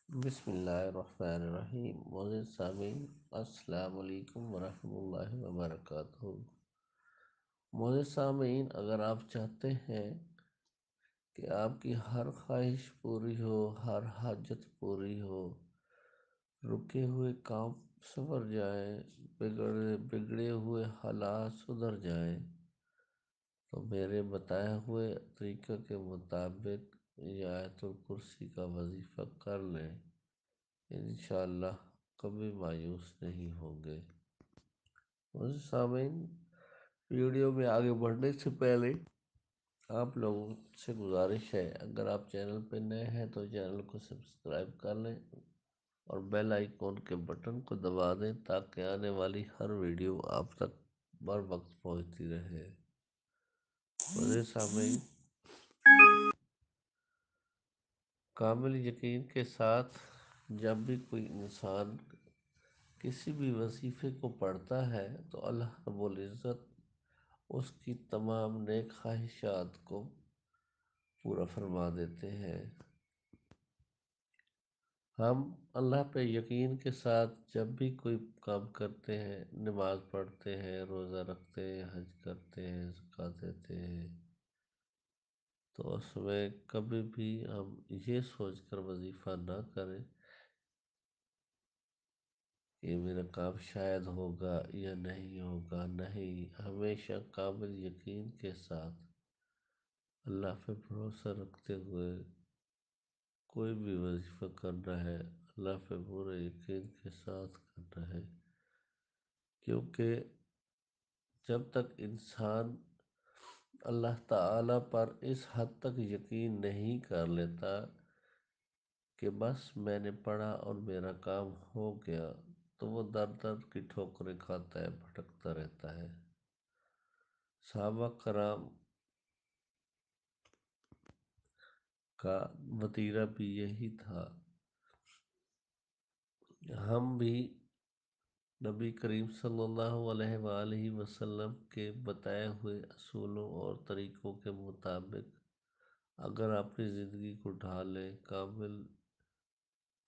بسم اللہ الرحمن الرحیم معزز سامعین، السلام علیکم ورحمۃ اللہ وبرکاتہ۔ معزز سامعین، اگر آپ چاہتے ہیں کہ آپ کی ہر خواہش پوری ہو، ہر حاجت پوری ہو، رکے ہوئے کام سنور جائیں، بگڑے ہوئے حالات سدھر جائیں، تو میرے بتائے ہوئے طریقہ کے مطابق یہ آیت الکرسی کا وظیفہ کر لیں، انشاءاللہ کبھی مایوس نہیں ہوں گے۔ سامعین، ویڈیو میں آگے بڑھنے سے پہلے آپ لوگوں سے گزارش ہے، اگر آپ چینل پہ نئے ہیں تو چینل کو سبسکرائب کر لیں اور بیل آئیکن کے بٹن کو دبا دیں تاکہ آنے والی ہر ویڈیو آپ تک بر وقت پہنچتی رہے۔ سامعین، کامل یقین کے ساتھ جب بھی کوئی انسان کسی بھی وظیفے کو پڑھتا ہے تو اللہ رب العزت اس کی تمام نیک خواہشات کو پورا فرما دیتے ہیں۔ ہم اللہ پہ یقین کے ساتھ جب بھی کوئی کام کرتے ہیں، نماز پڑھتے ہیں، روزہ رکھتے ہیں، حج کرتے ہیں، زکوٰۃ دیتے ہیں، تو اس میں کبھی بھی ہم یہ سوچ کر وظیفہ نہ کریں کہ میرا کام شاید ہوگا یا نہیں ہوگا۔ نہیں، ہمیشہ کامل یقین کے ساتھ اللہ پہ بھروسہ رکھتے ہوئے کوئی بھی وظیفہ کرنا ہے، اللہ پہ پورے یقین کے ساتھ کرنا ہے، کیونکہ جب تک انسان اللہ تعالیٰ پر اس حد تک یقین نہیں کر لیتا کہ بس میں نے پڑھا اور میرا کام ہو گیا، تو وہ در در کی ٹھوکریں کھاتا ہے، بھٹکتا رہتا ہے۔ صحابہ کرام کا وتیرہ بھی یہی تھا۔ ہم بھی نبی کریم صلی اللہ علیہ وآلہ وسلم کے بتائے ہوئے اصولوں اور طریقوں کے مطابق اگر اپنی زندگی کو ڈھالیں کامل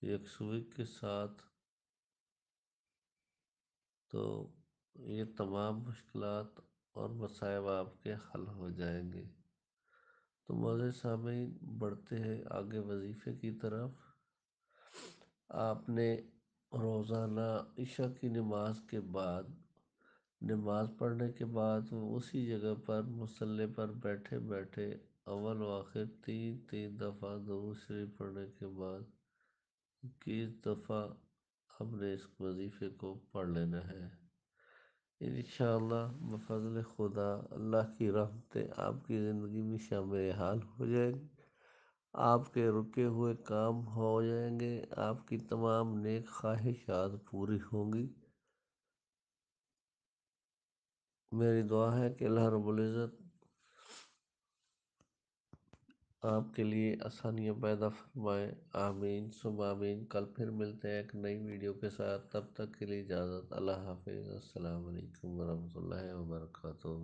یکسوئی کے ساتھ، تو یہ تمام مشکلات اور مصائب آپ کے حل ہو جائیں گے۔ تو معزز سامعین، بڑھتے ہیں آگے وظیفے کی طرف۔ آپ نے روزانہ عشاء کی نماز کے بعد، نماز پڑھنے کے بعد اسی جگہ پر مصلی پر بیٹھے بیٹھے اول و آخر تین تین دفعہ درود شریف پڑھنے کے بعد 21 دفعہ ہم نے اس وظیفے کو پڑھ لینا ہے۔ انشاءاللہ بفضل خدا اللہ کی رحمتیں آپ کی زندگی میں شامل حال ہو جائیں گی، آپ کے رکے ہوئے کام ہو جائیں گے، آپ کی تمام نیک خواہشات پوری ہوں گی۔ میری دعا ہے کہ اللہ رب العزت آپ کے لیے آسانیاں پیدا فرمائے۔ آمین ثم آمین۔ کل پھر ملتے ہیں ایک نئی ویڈیو کے ساتھ، تب تک کے لیے اجازت۔ اللہ حافظ۔ السلام علیکم ورحمۃ اللہ وبرکاتہ۔